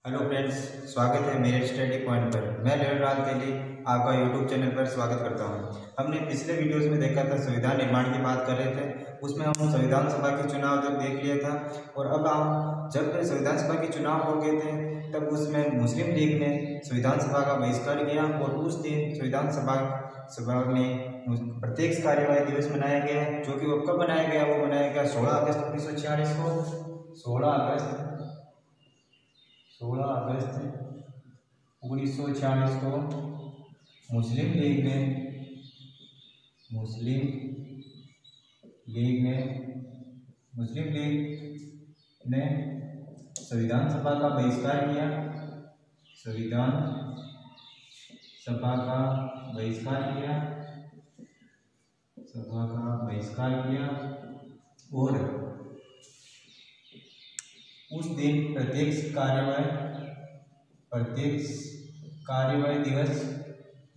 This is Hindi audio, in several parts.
हेलो फ्रेंड्स, स्वागत है मेरे स्टडी पॉइंट पर। मैं लेवराज तेली आपका यूट्यूब चैनल पर स्वागत करता हूं। हमने पिछले वीडियोस में देखा था, संविधान निर्माण की बात कर रहे थे। उसमें हम संविधान सभा के चुनाव तक देख लिया था। और अब हम जब संविधान सभा के चुनाव हो गए थे, तब उसमें मुस्लिम लीग ने संविधान सभा का बहिष्कार किया। और उस दिन संविधान सभा में प्रत्यक्ष कार्यवाही दिवस मनाया गया है। जो कि वो कब मनाया गया? वो मनाया गया 16 अगस्त 1946 को। 16 अगस्त 1946 को मुस्लिम लीग ने संविधान सभा का बहिष्कार किया। संविधान सभा का बहिष्कार किया और उस दिन प्रत्यक्ष कार्यवाही दिवस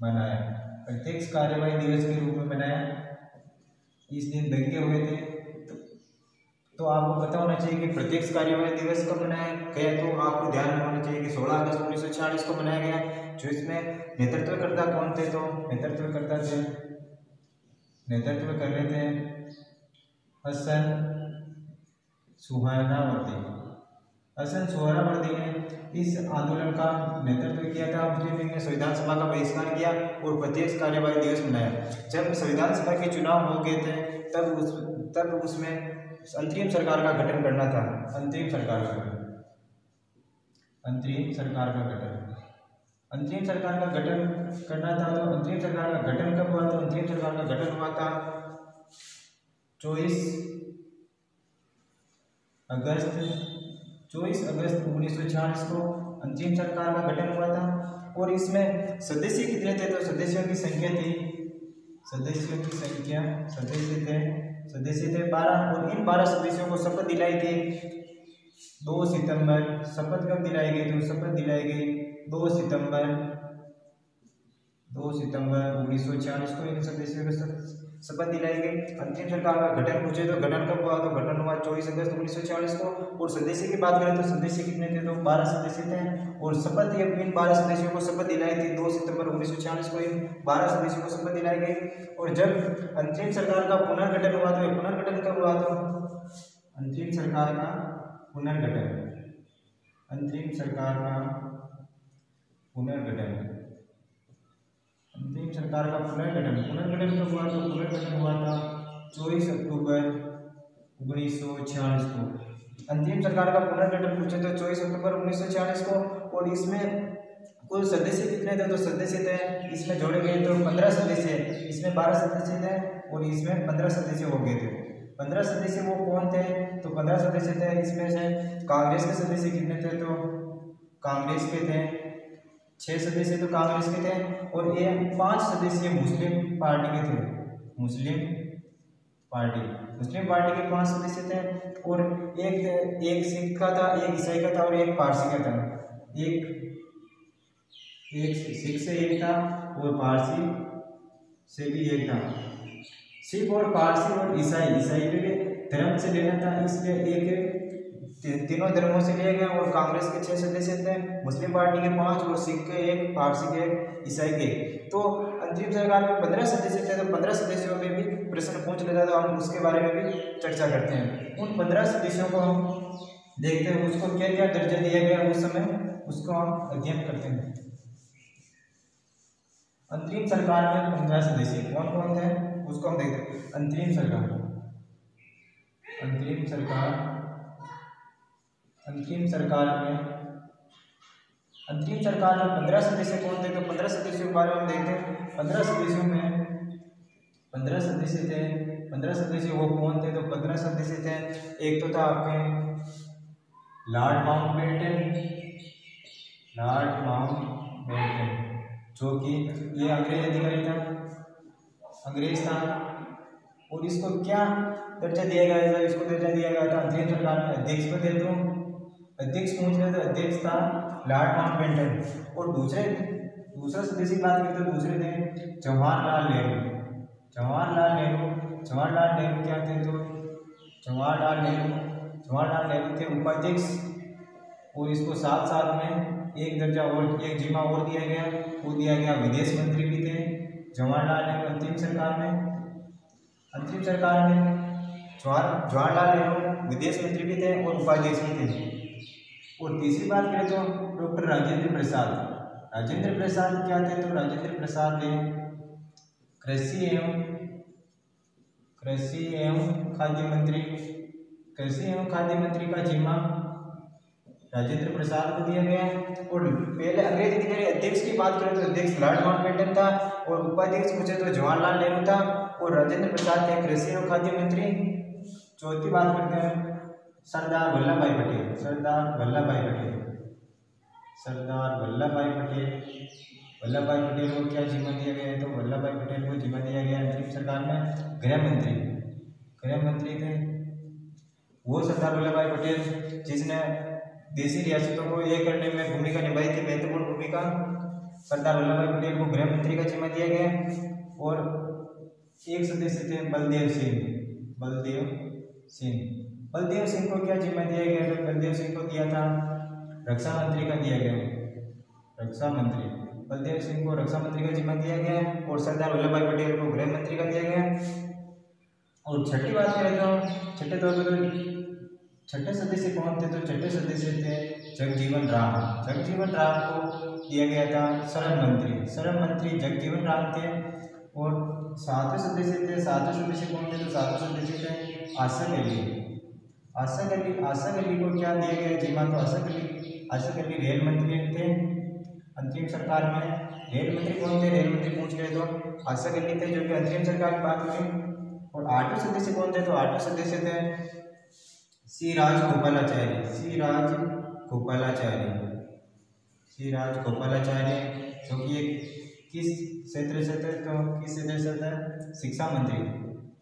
मनाया। प्रत्यक्ष कार्यवाही दिवस के रूप में मनाया। इस दिन दंगे हुए थे। तो आपको पता होना चाहिए कि प्रत्यक्ष कार्यवाही दिवस कब मनाया गया। तो आपको ध्यान में होना चाहिए कि 16 अगस्त 1946 को मनाया गया। जो इसमें नेतृत्वकर्ता कौन थे? तो नेतृत्व कर रहे थे हसन सुहरावर्दी ने इस आंदोलन का नेतृत्व किया था। मुस्लिम लीग ने संविधान सभा का बहिष्कार किया और प्रत्यक्ष कार्यवाही दिवस मनाया। जब संविधान सभा के चुनाव हो गए थे, तब उसमें अंतरिम सरकार का गठन करना था। अंतरिम सरकार का गठन करना था। तो अंतरिम सरकार का गठन कब हुआ? तो अंतरिम सरकार का गठन हुआ था 24 अगस्त 1946 को अंतरिम सरकार का गठन हुआ था। और इसमें सदस्य कितने थे? तो सदस्यों की संख्या थे 12। और इन 12 सदस्यों को शपथ दिलाई थी 2 सितंबर। शपथ कब दिलाई गई? तो शपथ दिलाई गई 2 सितंबर 1946 को इन सदस्यों को शपथ दिलाई गई। अंतरिम सरकार का गठन पूछे तो गठन कब हुआ? तो गठन हुआ 24 अगस्त 1946 को। और सदस्य की बात करें तो सदस्य कितने थे? तो 12 सदस्य थे। और शपथ इन 12 सदस्यों को शपथ दिलाई थी 2 सितंबर 1946 को। इन 12 सदस्यों को शपथ दिलाई गई। और जब अंतरिम सरकार का पुनर्गठन हुआ, तो पुनर्गठन कब हुआ? तो अंतरिम सरकार का पुनर्गठन कब हुआ? तो पुनर्गठन हुआ था 24 अक्टूबर 1946 को। अंतिम सरकार का पुनर्गठन पूछे तो 24 अक्टूबर 1946 को। और इसमें कुल सदस्य कितने थे? तो सदस्य थे इसमें जोड़े गए तो 15 सदस्य। इसमें 12 सदस्य थे और इसमें 15 सदस्य हो गए थे। 15 सदस्य वो कौन थे? तो 15 सदस्य थे। इसमें से कांग्रेस के सदस्य कितने थे? तो कांग्रेस के थे 6 सदस्य तो कांग्रेस के थे। और ये 5 सदस्य मुस्लिम पार्टी के थे। मुस्लिम पार्टी के 5 सदस्य थे। और एक सिख का था, एक ईसाई का था और एक पारसी का था। एक सिख से एक था और पारसी से भी एक था। सिख और पारसी और ईसाई के धर्म से लेना था, इसलिए एक तीनों धर्मों से लिया गया। और कांग्रेस के 6 सदस्य थे, मुस्लिम पार्टी के 5 और सिख के 1, पारसी के 1, ईसाई के। तो अंतरिम सरकार में 15 सदस्य थे। तो 15 सदस्यों में भी प्रश्न पूछ लेता, तो हम उसके बारे में भी चर्चा करते हैं। उन 15 सदस्यों को हम देखते हैं, उसको क्या क्या दर्जा दिया गया उस समय, उसको हम अध्ययन करते हैं। अंतरिम सरकार में 15 सदस्य कौन कौन थे उसको हम देखते हैं। अंतरिम सरकार में 15 सदस्य कौन थे? तो 15 सदस्यों के बारे में हम देखते हैं। 15 सदस्यों में 15 सदस्य थे। 15 सदस्य वो कौन थे? तो 15 सदस्य थे, एक तो था आपके लॉर्ड माउंटबेटन, जो कि ये अंग्रेज था। और इसको क्या दर्जा दिया गया था? इसको दर्जा दिया गया था अंतरिम सरकार में अध्यक्ष को दे दो। अध्यक्ष पूछ रहे थे, अध्यक्ष था लॉर्ड माउंटबेटन। और दूसरा सदस्य की बात करें तो दूसरे थे जवाहरलाल नेहरू। जवाहरलाल नेहरू क्या थे? तो जवाहरलाल नेहरू थे उपाध्यक्ष और इसको साथ साथ में एक दर्जा और, एक जिम्मा और दिया गया, वो दिया गया विदेश मंत्री भी थे जवाहरलाल नेहरू। अंतिम सरकार में जवाहरलाल नेहरू विदेश मंत्री भी थे और उपाध्यक्ष भी थे। और तीसरी बात करें तो डॉक्टर राजेंद्र प्रसाद। राजेंद्र प्रसाद क्या थे? तो राजेंद्र प्रसाद थे कृषि एवं खाद्य मंत्री। कृषि एवं खाद्य मंत्री का जिम्मा राजेंद्र प्रसाद को दिया गया। और पहले अंग्रेज अधिकारी अध्यक्ष की बात करें तो अध्यक्ष लॉर्ड माउंटबेटन था और उपाध्यक्ष पूछे तो जवाहरलाल नेहरू था और राजेंद्र प्रसाद थे कृषि एवं खाद्य मंत्री। चौथी बात करते हैं सरदार वल्लभ भाई पटेल। सरदार वल्लभ भाई पटेल को क्या जिम्मा दिया गया है? तो वल्लभ भाई पटेल को जिम्मा दिया गया अंतरिम सरकार में गृह मंत्री थे वो सरदार वल्लभ भाई पटेल, जिसने देशी रियासतों को एक करने में भूमिका निभाई थी, महत्वपूर्ण भूमिका। सरदार वल्लभ भाई पटेल को गृह मंत्री का जिम्मा दिया गया। और एक सदस्य थे बलदेव सिंह को क्या जिम्मा दिया गया? तो बलदेव सिंह को दिया था रक्षा मंत्री का दिया गया। बलदेव सिंह को रक्षा मंत्री का जिम्मा दिया गया और सरदार वल्लभ भाई पटेल को गृह मंत्री का दिया गया। और छठी बात करें तो छठे तौर पर छठे सदस्य कौन थे? तो छठे सदस्य थे जगजीवन राम को दिया गया था श्रम मंत्री जगजीवन राम थे। और सातवें सदस्य कौन थे? तो सातवें सदस्य थे आशा अली को क्या दिया गया जिम्मा? तो आशा अली रेल मंत्री थे अंतरिम सरकार में। रेल मंत्री कौन थे? रेल मंत्री पूछ रहे तो आशा अली थे, जो कि अंतरिम सरकार की बात हुई। और आठवें सदस्य कौन थे? तो आठवें सदस्य थे सी राज गोपालाचार्य, जो कि एक किस क्षेत्र से थे? तो किस क्षेत्र से थे?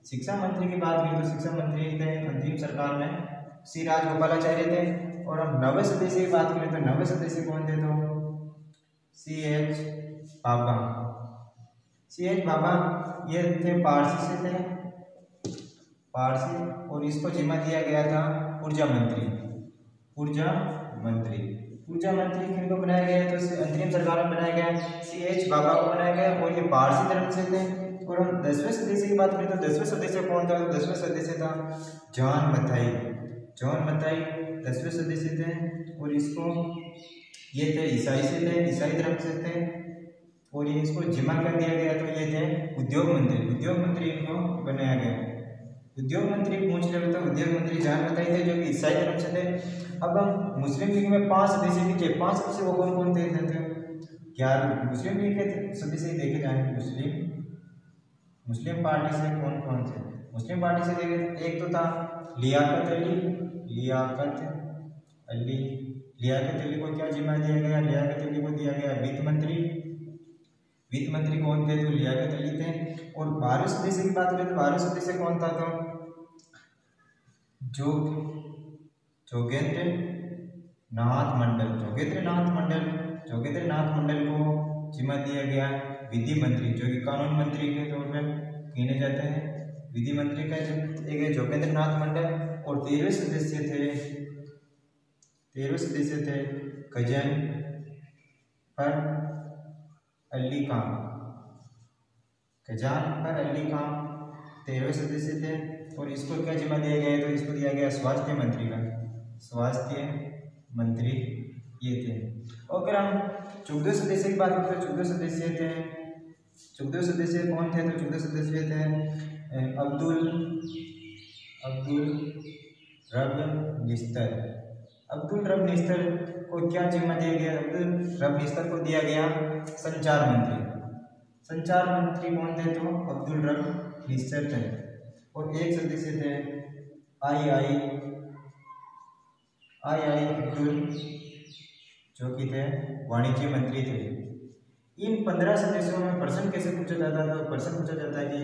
शिक्षा मंत्री की बात करें तो शिक्षा मंत्री थे अंतरिम सरकार में सी राज गोपालाचार्य थे। और हम नवे सदस्य की बात करें तो नवे सदस्य कौन थे? तो C.H. बाबा ये थे पारसी और इसको जिम्मा दिया गया था ऊर्जा मंत्री किनको बनाया गया? तो अंतरिम सरकार में बनाया गया C.H. बाबा को बनाया गया और ये पारसी धर्म से थे। और हम 10वें सदस्य की बात करें तो 10वें सदस्य कौन था? तो 10वें सदस्य था जॉन मथाई 10वें सदस्य थे। और इसको ये थे ईसाई धर्म से थे और ये इसको जिम्मा कर दिया गया। तो ये थे उद्योग मंत्री इनको बनाया गया। उद्योग मंत्री पूछ रहे तो उद्योग मंत्री जॉन मथाई थे, जो कि ईसाई धर्म से थे। अब हम मुस्लिम लीग में 5 सदस्य भी थे। 5 सदस्य वो कौन थे? क्या मुस्लिम लीग के सदस्य देखे जाएंगे मुस्लिम पार्टी से कौन थे? मुस्लिम पार्टी से देखे एक तो था लियाकत अली को क्या जिम्मा दिया गया? लियाकत अली को दिया गया वित्त मंत्री कौन थे? तो लियाकत अली थे। और 12वें सदस्य की बात करें तो 12वें सदस्य कौन था? तो जोगेंद्र नाथ मंडल को जिम्मा दिया गया विधि मंत्री, जो कि कानून मंत्री के तौर पर गिने जाते हैं। विधि मंत्री का एक जोगेंद्र नाथ मंडल। और 13वें सदस्य थे गजनफर अली खान 13वें सदस्य थे। और इसको क्या जिम्मा दिया गया? तो इसको दिया गया स्वास्थ्य मंत्री ये थे। और अगर हम 14 सदस्य की बात करते हैं 14 सदस्य कौन थे? तो 14 सदस्य थे अब्दुल रब निस्तर को क्या जिम्मा दिया गया? अब्दुल रब निस्तर को दिया गया संचार मंत्री कौन थे? तो अब्दुल रब निस्तर थे। और एक सदस्य थे आई अब्दुल, जो कि थे वाणिज्य मंत्री थे। इन 15 सदस्यों में प्रश्न कैसे पूछा जाता है? तो प्रश्न पूछा जाता है कि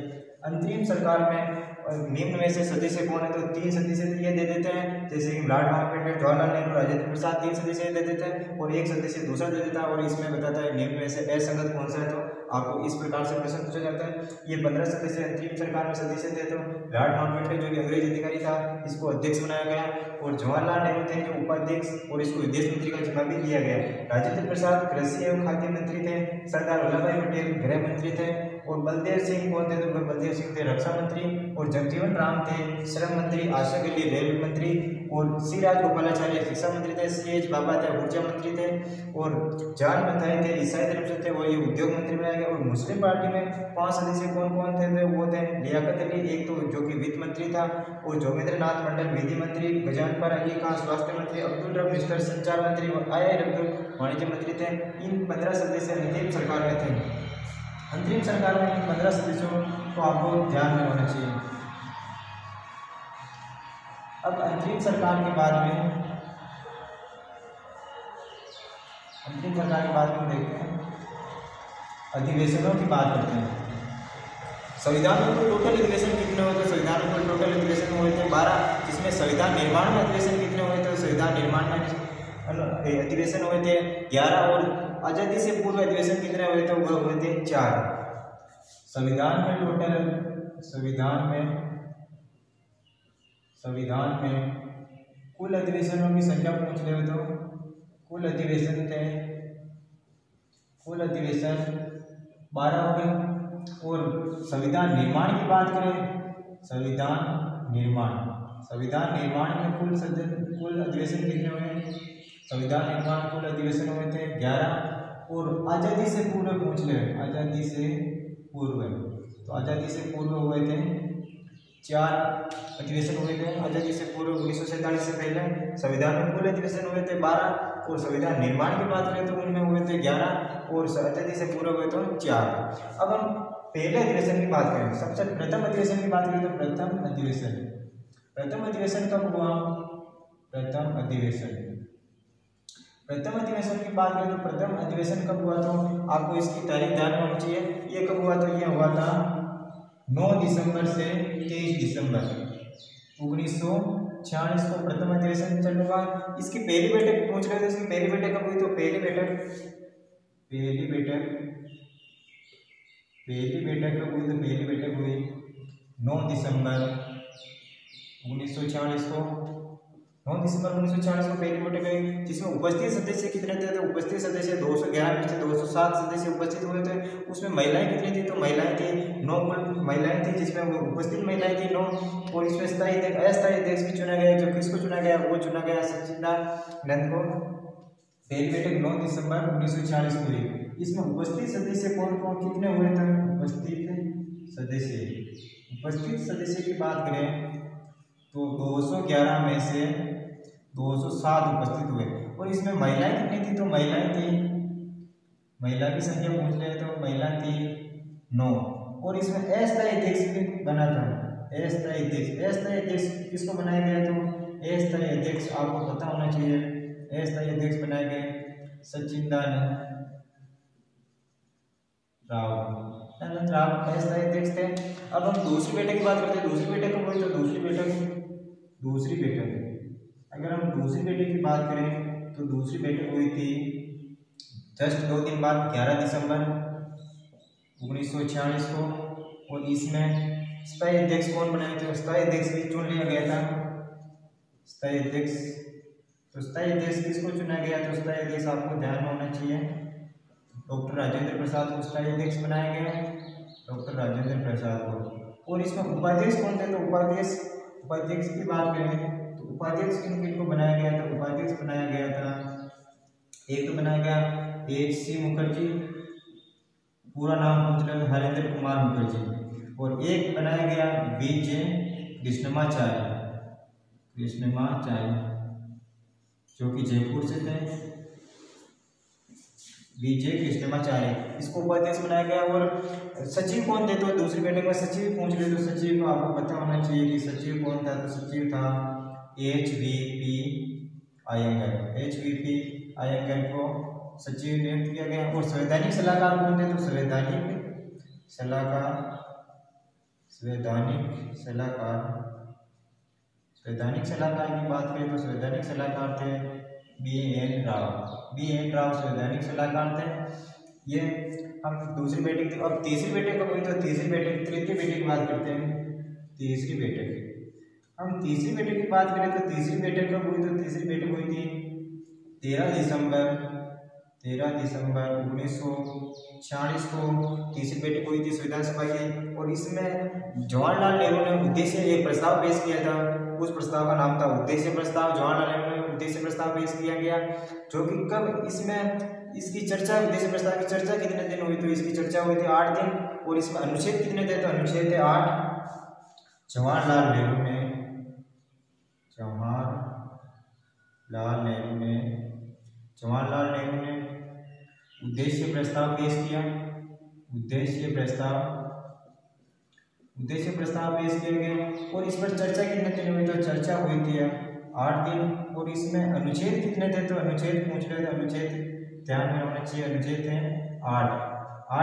अंतरिम सरकार में निम्न में से सदस्य कौन है, तो 3 सदस्य ये दे देते हैं, जैसे कि लॉर्ड माउंटबेटन, जवाहरलाल नेहरू, राजेंद्र प्रसाद, 3 सदस्य दे देते हैं और एक सदस्य दूसरा दे देता है और इसमें बताता है निम्न में से असंगत कौन सा है। तो आपको इस प्रकार से प्रश्न पूछा जाता है। ये 15 सदस्य अंतरिम सरकार में सदस्य थे, तो लॉर्ड माउंटबेटन जो कि अंग्रेज अधिकारी था इसको अध्यक्ष बनाया गया और जवाहरलाल नेहरू थे जो उपाध्यक्ष और इसको विदेश मंत्री का जिम्मा भी दिया गया। राजेंद्र प्रसाद कृषि एवं खाद्य मंत्री थे, सरदार वल्लभ भाई पटेल गृह मंत्री थे और बलदेव सिंह कौन थे, तो बलदेव सिंह थे रक्षा मंत्री और जगजीवन राम थे श्रम मंत्री, आशा के लिए रेलवे मंत्री और सी राजगोपालाचार्य शिक्षा मंत्री थे, सी.एच. बाबा थे ऊर्जा मंत्री थे और जॉन मथाई थे ईसाई धर्म से थे वो ये उद्योग मंत्री बनाया गया। और मुस्लिम पार्टी में 5 सदस्य कौन कौन थे, वो थे लियाकत अली, एक तो जो कि वित्त मंत्री था और जोगेंद्र नाथ मंडल विधि मंत्री, गजानफर अली खान स्वास्थ्य मंत्री, अब्दुल रब मिस्टर संचार मंत्री और आई.आई. अब्दुल वाणिज्य मंत्री थे। इन 15 सदस्य अंतरिम सरकार में थे। अंतरिम सरकार में इन 15 सदस्यों को आपको ध्यान में होना चाहिए। अब अंतरिम सरकार के बाद में देखते हैं अधिवेशनों की बात करते हैं। संविधान में कुल टोटल अधिवेशन कितने हुए थे, संविधान में कुल टोटल अधिवेशन हुए थे 12, जिसमें संविधान निर्माण में अधिवेशन कितने हुए थे, संविधान निर्माण में अधिवेशन हुए थे 11 और आजादी से पूर्व अधिवेशन कितने हुए थे, वो हुए थे 4। संविधान में कुल अधिवेशनों की संख्या पूछ रहे हो तो कुल अधिवेशन 12 हो गए। और संविधान निर्माण की बात करें, संविधान निर्माण में कुल अधिवेशन कितने हुए, संविधान निर्माण कुल अधिवेशन हुए थे 11 और आज़ादी से पूर्व पूछ ले, आज़ादी से पूर्व हुए थे 4 अधिवेशन हुए थे। आज़ादी से पूर्व 1947 से पहले संविधान में कुल अधिवेशन हुए थे 12 और संविधान निर्माण की बात करें तो उनमें हुए थे 11 और आज़ादी से पूर्व हुए तो 4। अब हम पहले अधिवेशन की बात करें, सबसे प्रथम अधिवेशन की बात करें तो प्रथम अधिवेशन कब हुआ, प्रथम अधिवेशन की बात करें तो प्रथम अधिवेशन कब हुआ, तो आपको इसकी तारीख ध्यान में होनी चाहिए। ये कब हुआ, तो ये हुआ था 9 दिसंबर से 23 दिसंबर 1946 को प्रथम अधिवेशन चल हुआ। इसकी पहली बैठक पूछ रहे थे, इसकी पहली बैठक कब हुई, तो पहली बैठक कब हुई, तो पहली बैठक हुई 9 दिसंबर 1946 को, 9 दिसंबर 1946 को पहली बैठक हुई, जिसमें उपस्थित सदस्य कितने थे, तो उपस्थित सदस्य 211 में से 207 सदस्य उपस्थित हुए थे। उसमें महिलाएं कितनी थी, तो महिलाएं थी 9 कुल महिलाएं थी, जिसमें उपस्थित महिलाएं थी 9 और इसमें अस्थायी अध्यक्ष भी चुना गया, जो किसको चुना गया, वो चुना गया सच्चिदानंद को। पहली बैठक 9 दिसंबर 1946 को हुई। इसमें उपस्थित सदस्य कौन कौन कितने हुए थे, उपस्थित सदस्य की बात करें तो 211 में से 207 उपस्थित हुए और इसमें महिलाएं कितनी थी, तो महिला की संख्या पूछ रहे तो महिला थी 9 और इसमें अस्थायी अध्यक्ष भी बना था। अस्थायी अध्यक्ष किसको बनाया गया, तो अस्थायी अध्यक्ष आपको पता होना चाहिए। अस्थायी अध्यक्ष बनाए गए सच्चिदानंद राव अस्थायी अध्यक्ष थे। अब हम दूसरी बैठक की बात करते हैं, दूसरी बैठक कब हुई, तो दूसरी बैठक अगर हम दूसरी बैठक की बात करें तो दूसरी बैठक हुई थी जस्ट 2 दिन बाद 11 दिसंबर 1946 को और इसमें स्थायी अध्यक्ष कौन बनाए थे, स्थायी अध्यक्ष भी चुन लिया गया था। स्थायी अध्यक्ष किसको चुना गया, तो स्थायी अध्यक्ष आपको ध्यान में होना चाहिए डॉक्टर राजेंद्र प्रसाद को स्थायी अध्यक्ष बनाया गया, डॉक्टर राजेंद्र प्रसाद को। और इसमें उपाध्यक्ष कौन थे, तो उपाध्यक्ष की बात करें तो उपाध्यक्ष किनको बनाया गया, तो उपाध्यक्ष बनाया गया था, एक तो बनाया गया H.C. मुखर्जी, पूरा नाम पूछ रहे हरेंद्र कुमार मुखर्जी, और एक बनाया गया B.J. कृष्णमाचार्य जो कि जयपुर से थे, B.J. कृष्णमाचार्य, इसको उपाध्यक्ष बनाया गया। और सचिव कौन थे, तो दूसरी बैठक में सचिव पूछ रहे तो सचिव को आपको पता होना चाहिए कि सचिव कौन था, तो सचिव था H.V.P. अयंगर को सचिव नियुक्त किया गया। और संवैधानिक सलाहकार कौन थे, तो संवैधानिक संवैधानिक सलाहकार, संवैधानिक सलाहकार की बात करें तो संवैधानिक सलाहकार थे BN राव। BN राव संवैधानिक सलाहकार थे। ये हम दूसरी बैठक थी। अब तीसरी बैठक कब हुई तो तीसरी बैठक, तृतीय बैठक की बात करते हैं। तीसरी बैठक, हम तीसरी बैठक की बात करें तो तीसरी बैठक कब हुई तो तीसरी बैठक हुई थी 13 दिसंबर 1946 को तीसरी बैठक हुई थी संविधान सभा की। और इसमें जवाहरलाल नेहरू ने उद्देश्य एक प्रस्ताव पेश किया था। उस प्रस्ताव का नाम था उद्देश्य प्रस्ताव। जवाहरलाल नेहरू ने उद्देश्य प्रस्ताव पेश किया गया, जो कि कब, इसमें इसकी चर्चा, उद्देश्य प्रस्ताव की चर्चा कितने दिन हुई तो इसकी चर्चा हुई थी 8 दिन। और इसमें अनुच्छेद कितने थे तो अनुच्छेद थे 8। जवाहरलाल नेहरू ने उद्देश्य प्रस्ताव पेश किया। उद्देश्य प्रस्ताव पेश किया गया। और इस पर चर्चा कितने दिन हुई तो चर्चा हुई थी 8 दिन। और इसमें अनुच्छेद कितने थे तो अनुच्छेद पूछ रहे थे, अनुच्छेद ध्यान में होना चाहिए, अनुच्छेद थे 8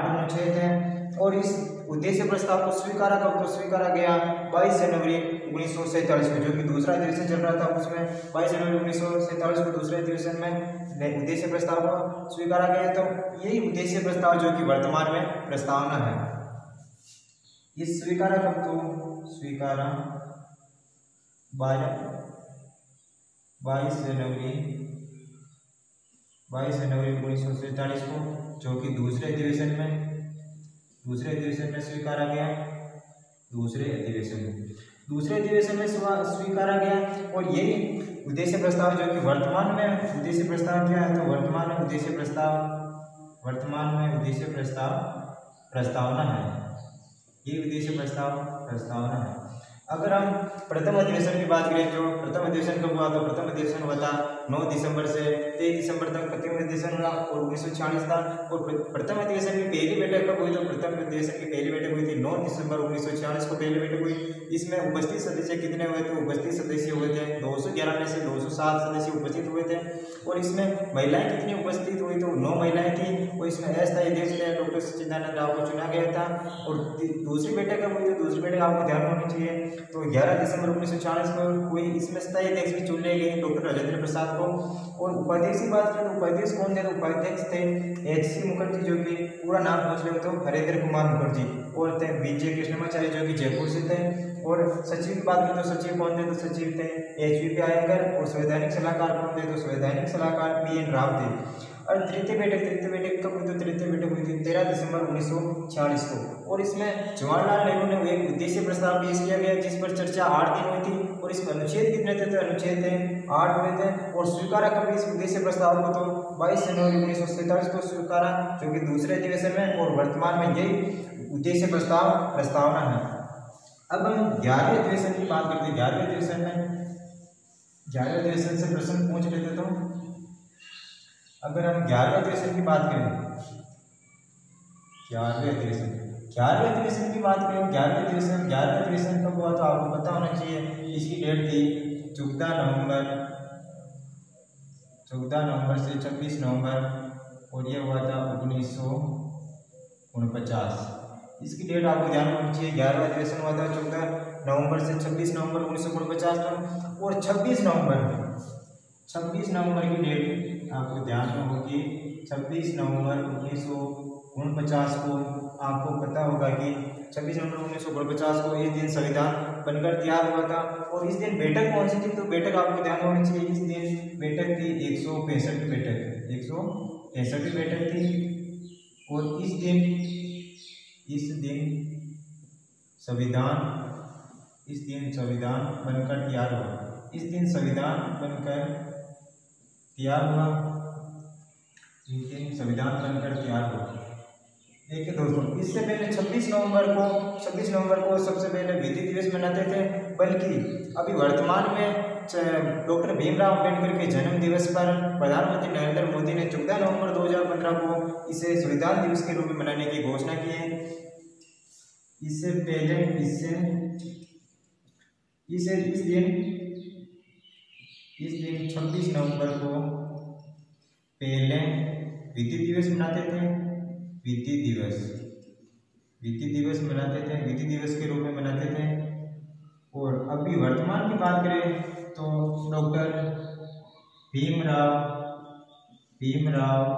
अनुच्छेद हैं। और इस उद्देश्य प्रस्ताव को स्वीकारा कब तो स्वीकारा गया 22 जनवरी 1947 में, जो कि दूसरा अधिवेशन चल रहा था। उसमें 22 जनवरी 1947 को दूसरे अधिवेशन में उद्देश्य प्रस्ताव को स्वीकारा गया। तो यही उद्देश्य प्रस्ताव जो कि वर्तमान में प्रस्तावना है, ये स्वीकारा कब तो स्वीकारा 22 जनवरी 1947 को, जो कि दूसरे अधिवेशन में स्वीकारा गया। दूसरे अधिवेशन में स्वीकारा गया। और यही उद्देश्य प्रस्ताव जो कि वर्तमान में उद्देश्य प्रस्ताव क्या है तो वर्तमान में उद्देश्य प्रस्ताव प्रस्तावना है। ये उद्देश्य प्रस्ताव प्रस्तावना है। अगर हम प्रथम अधिवेशन की बात करें, जो प्रथम अधिवेशन कब हुआ तो प्रथम अधिवेशन हुआ था 9 दिसंबर से 23 दिसंबर तक प्रथम अधिवेशन हुआ और 1946 था। और प्रथम अधिवेशन की पहली बैठक कब हुई तो प्रथम अधिवेशन की पहली बैठक हुई थी 9 दिसंबर 1946 को पहली बैठक हुई। इसमें उपस्थित सदस्य कितने हुए तो उपस्थित सदस्य हुए थे 211 में से 207 सदस्य उपस्थित हुए थे। और इसमें महिलाएं कितनी उपस्थित हुई तो 9 महिलाएं थी। और इसमें अस्थायी अध्यक्ष थे डॉक्टर सच्चिदानंद राव को चुना गया था। और दूसरी बैठक कब हुई तो दूसरी बैठक आपको ध्यान होनी चाहिए तो 11 दिसंबर 1946 को हुई। इसमें स्थायी अध्यक्ष भी चुने गए डॉक्टर राजेंद्र प्रसाद को। और उपाध्यक्ष की बात करें तो उपाध्यक्ष कौन थे तो उपाध्यक्ष थे HC मुखर्जी, जो कि पूरा नाम पूछ रहे हो तो हरेंद्र कुमार मुखर्जी। और थे विजय कृष्णमाचार्य, जो कि जयपुर से थे। और सचिव की बात करें तो सचिव कौन थे तो सचिव थे HVP आयंगर। और संवैधानिक सलाहकार कौन थे तो संवैधानिक सलाहकार BN राव थे। और तृतीय बैठक कब हुई तो तृतीय बैठक हुई थी 13 दिसंबर 1946 को। और इसमें जवाहरलाल नेहरू ने एक उद्देश्य प्रस्ताव पेश किया गया, जिस पर चर्चा 8 दिन हुई थी। और इसमें अनुच्छेद कितने थे तो अनुच्छेद थे 8 हुए थे। और स्वीकारा कब इस उद्देश्य प्रस्ताव को तो 22 जनवरी 1947 को स्वीकारा, जो कि दूसरे अधिवेशन में। और वर्तमान में यही उद्देश्य प्रस्ताव प्रस्तावना है। अब हम 11वें अधिवेशन की बात करते हैं। 11वें अधिवेशन से प्रश्न पूछ लेते तो अगर हम 11वें अधिवेशन की बात करें, 11वें अधिवेशन की बात करें, 11वें अधिवेशन कब हुआ तो आपको पता होना चाहिए। इसकी डेट थी 14 नवंबर से 26 नवंबर। और ये हुआ था 1949। इसकी डेट आपको ध्यान होनी चाहिए। 11वां अधिवेशन हुआ था 14 नवंबर से 26 नवंबर 1949 में। और 26 नवंबर की डेट आपको ध्यान में होगी। 26 नवंबर 1949 को आपको पता होगा कि 26 नवंबर 1949 को इस दिन संविधान बनकर तैयार हुआ था। और इस दिन बैठक कौन सी थी तो बैठक आपको ध्यान होनी चाहिए। इस दिन बैठक थी 165वीं बैठक थी। और इस दिन संविधान बनकर तैयार हुआ। इस दिन संविधान बनकर तैयार हुआ। देखिए दोस्तों, इससे पहले 26 नवंबर को सबसे पहले विधि दिवस मनाते थे, बल्कि अभी वर्तमान में डॉक्टर भीमराव अंबेडकर के जन्म दिवस पर प्रधानमंत्री नरेंद्र मोदी ने 14 नवंबर 2015 को इसे संविधान दिवस के रूप में मनाने की घोषणा की है। इससे पहले इस दिन 26 नवंबर को पहले विधि दिवस मनाते थे। विधि विधि दिवस मनाते थे, विधि दिवस के रूप में मनाते थे। और अभी वर्तमान की बात करें तो डॉक्टर भीमराव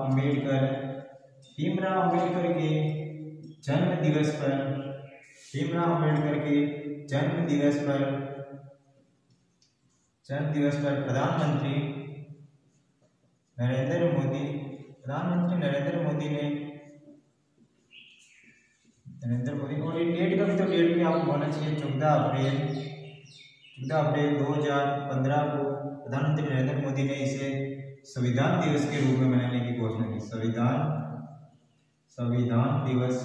अंबेडकर के जन्म दिवस पर, भीमराव अंबेडकर के जन्म दिवस पर प्रधानमंत्री नरेंद्र मोदी और ये डेट का भी, तो डेट भी आपको होना चाहिए 14 अप्रैल 2015 को प्रधानमंत्री नरेंद्र मोदी ने इसे संविधान दिवस के रूप में मनाने की घोषणा की। संविधान दिवस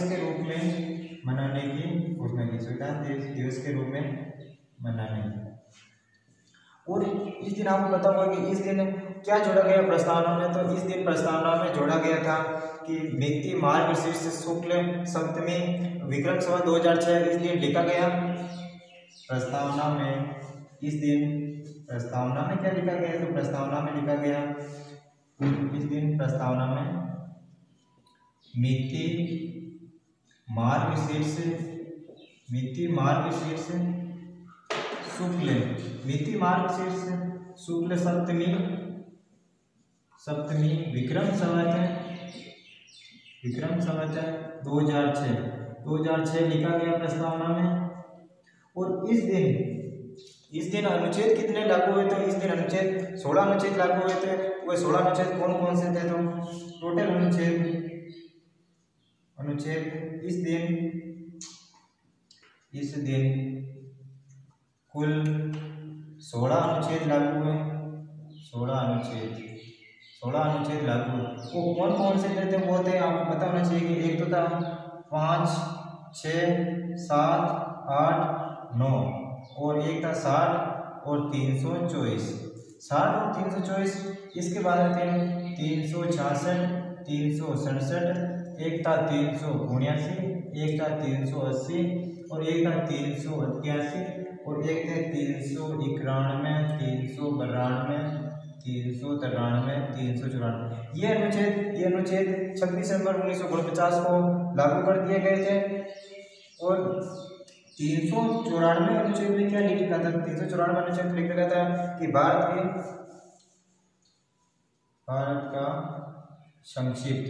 के रूप में मनाने की घोषणा की, संविधान दिवस के रूप में मनाने की। और इस दिन आपको पता होगा कि इस दिन क्या जोड़ा गया प्रस्तावना में, तो इस दिन प्रस्तावना में जोड़ा गया था कि नीति मार्गशीर्ष शुक्ल सप्तमी विक्रम संवत 2006 इस दिन लिखा गया। प्रस्तावना में क्या लिखा गया, तो प्रस्तावना में लिखा गया इस दिन प्रस्तावना में नीति मार्गशीर्ष शुक्ल सप्तमी विक्रम संवत 2006 लिखा गया प्रस्तावना में। और इस दिन अनुच्छेद कितने लागू हुए, तो इस दिन अनुच्छेद 16 अनुच्छेद लागू हुए थे। वो 16 अनुच्छेद कौन कौन से थे, तो टोटल अनुच्छेद इस दिन कुल 16 अनुच्छेद लागू हुए। 16 अनुच्छेद लागू हुए। वो कौन कौन से थे, वो थे आपको पता होना चाहिए कि एक तो था 5, 6, 7, 8, 9 और एक था 60 और 324। 60 और 324, इसके बाद आते हैं 366, 367, एक था 379, एक था 380 और एक था 388 और एक थे 391, 392, 393, 394। ये अनुच्छेद 26 नवंबर 1949 को लागू कर दिए गए थे। और 394 अनुच्छेद में क्या लिखा था, 394 अनुच्छेद में लिखा था कि भारत का संक्षिप्त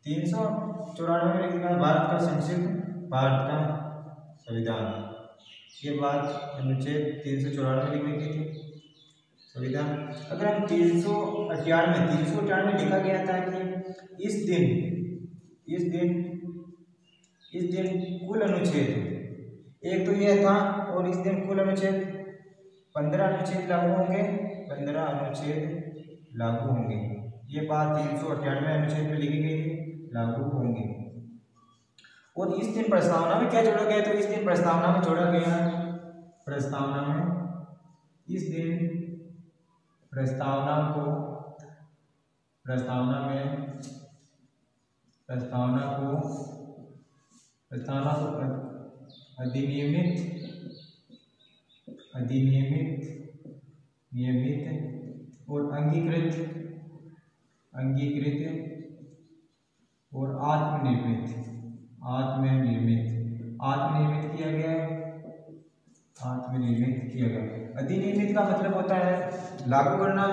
394 में लिखा भारत का संविधान। ये बात अनुच्छेद 394 में लिखी थी संविधान। अगर हम 398 लिखा गया था कि इस दिन कुल अनुच्छेद, एक तो यह था, और इस दिन कुल अनुच्छेद 15 अनुच्छेद लागू होंगे, 15 अनुच्छेद लागू होंगे। ये बात 398 अनुच्छेद में लिखी गई थी, लागू होंगे। और इस दिन प्रस्तावना में क्या जोड़ा गया, तो इस दिन प्रस्तावना में जोड़ा गया, प्रस्तावना को अधिनियमित और अंगीकृत और आत्मनिर्मित किया गया। अधिनियमित का मतलब होता है लागू करना,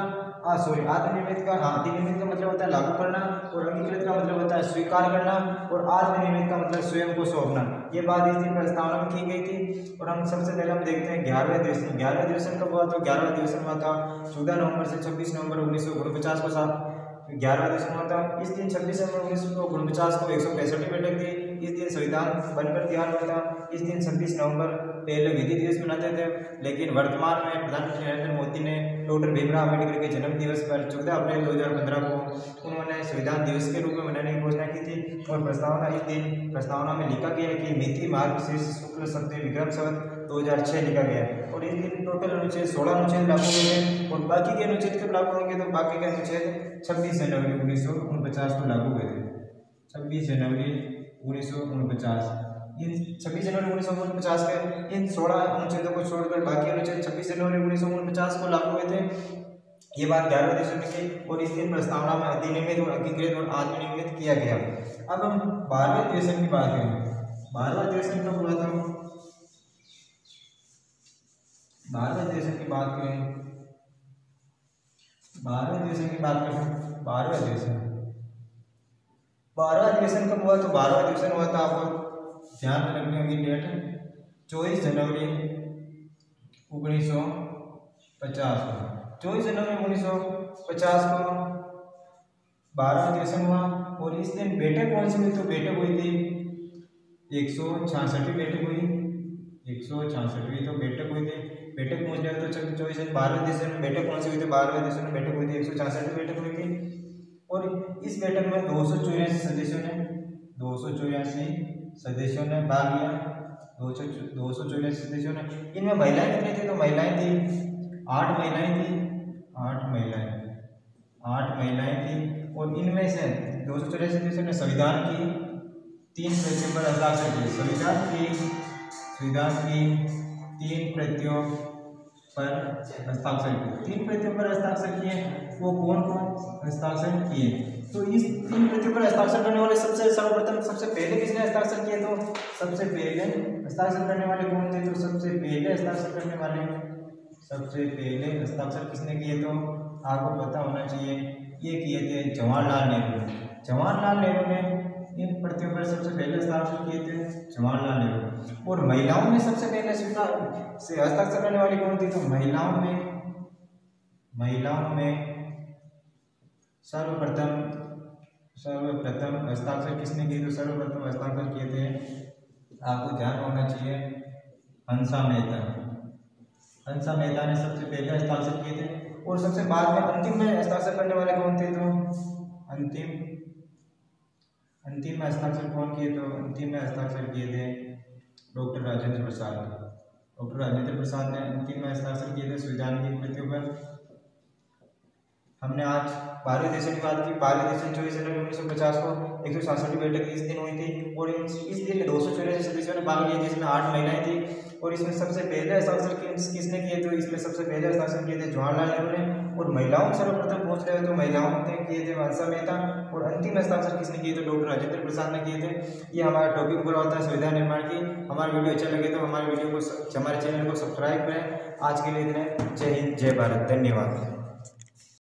अधिनियमित का मतलब होता है लागू करना, और अंगीकृत का मतलब होता है स्वीकार करना, और आत्मनिर्मित का मतलब स्वयं को सौंपना। ये बात इस दिन प्रस्तावना में की गई थी। और हम सबसे पहले हम देखते हैं 11वें अधिवेशन कब हुआ, तो 11वां अधिवेशन हुआ था 14 नवंबर से 26 नवंबर 1949 को 11वां अधिवेशन हुआ था। इस दिन 26 नवंबर 1949 को 165वीं बैठक थी। इस दिन संविधान बनकर तैयार हुआ था। इस दिन 26 नवंबर पहले विधि दिवस मनाते थे, लेकिन वर्तमान में प्रधानमंत्री नरेंद्र मोदी ने डॉक्टर भीमराव अम्बेडकर के जन्म दिवस पर 14 अप्रैल 2015 को उन्होंने संविधान दिवस के रूप में मनाने की घोषणा की थी। और प्रस्तावना में लिखा गया कि नीति मार्गशीर्ष शुक्ल सप्तमी विक्रम संवत 2006 लिखा गया। और इस दिन टोटल अनुच्छेद 16 अनुच्छेद लागू हुए, और बाकी के अनुच्छेद कब लागू होंगे, तो बाकी के अनुच्छेद 26 जनवरी 1949 को लागू हुए थे। 26 जनवरी 1949। इन 26 जनवरी 1949 के इन 16 अनुच्छेदों को छोड़कर बाकी अनुच्छेद 26 जनवरी 1949 को लागू हुए थे। ये बात 11वें अधिवेशन में की और इस दिन प्रस्तावना में अधिनियमित और अंगीकृत और आत्मनिर्मित किया गया। अब हम 12वें अधिवेशन की बात करें। 12वां अधिवेशन कब हुआ था? 12वें अधिवेशन की बात करें, 12वें अधिवेशन की बात करें, 12वां अधिवेशन, 12वां अधिवेशन कब हुआ? तो 12वां अधिवेशन हुआ था, आपको ध्यान में रखनी होगी डेट, 24 जनवरी 1950 को। 24 जनवरी 1950 को 12वां अधिवेशन हुआ और इस दिन बैठक कौन सी हुई? तो बैठक हुई थी 166वीं बैठक हुई, 166वीं तो बैठक हुई थी। बैठक पूछ रहे हो तो 12वें अधिवेशन में बैठक कौन सी हुई थी? 12वें अधिवेशन में बैठक हुई थी 166वीं बैठक हुई थी और इस बैठक में 284 सदस्यों ने भाग लिया, 284 सदस्यों ने। इनमें महिलाएं कितनी थी? तो महिलाएं थी 8 महिलाएं थी, 8 महिलाएं थी और इनमें से 284 सदस्यों ने संविधान की 3 प्रतियों पर हस्ताक्षर किए। संविधान की 3 प्रतियों पर हस्ताक्षर किए। 3 प्रतियों पर हस्ताक्षर किए, वो कौन हस्ताक्षर किए? तो इस 3 प्रतियों पर हस्ताक्षर करने वाले सर्वप्रथम सबसे पहले किसने हस्ताक्षर किए? तो सबसे पहले हस्ताक्षर करने वाले कौन थे? तो सबसे पहले हस्ताक्षर किसने किए? तो आपको पता होना चाहिए, ये किए थे जवाहरलाल नेहरू। जवाहरलाल नेहरू ने इन प्रतियों पर सबसे पहले हस्ताक्षर किए थे, जवाहरलाल नेहरू। और महिलाओं में सबसे पहले हस्ताक्षर करने वाली कौन थी? तो महिलाओं में सर्वप्रथम हस्ताक्षर किसने किए? तो सर्वप्रथम हस्ताक्षर किए थे, आपको ध्यान होना चाहिए, हंसा मेहता ने सबसे पहले हस्ताक्षर किए थे। और सबसे बाद में अंतिम में हस्ताक्षर करने वाले कौन थे? तो अंतिम में हस्ताक्षर कौन किए? तो अंतिम में हस्ताक्षर किए थे डॉक्टर राजेंद्र प्रसाद ने अंतिम में हस्ताक्षर किए थे संविधान की प्रतियों पर। हमने आज 12वें अधिवेशन की बात की। 12वें अधिवेशन 24 जनवरी 1950 को 166वीं बैठक इस दिन हुई थी और इस दिन 284 सदस्यों ने भाग लिया, जिसमें 8 महिलाएं थी और इसमें सबसे पहले हस्ताक्षर किसने किए? तो इसमें सबसे पहले हस्ताक्षर किए थे जवाहरलाल नेहरू ने। और महिलाओं सर्वप्रथम पहुंच रहे हो तो महिलाओं ने किए थे हंसा मेहता और अंतिम हस्ताक्षर किसने किए? तो डॉक्टर राजेंद्र प्रसाद ने किए थे। ये हमारा टॉपिक पूरा होता है संविधान निर्माण की। हमारा वीडियो अच्छा लगे तो हमारे चैनल को सब्सक्राइब करें। आज के लिए इतना, जय हिंद, जय भारत, धन्यवाद।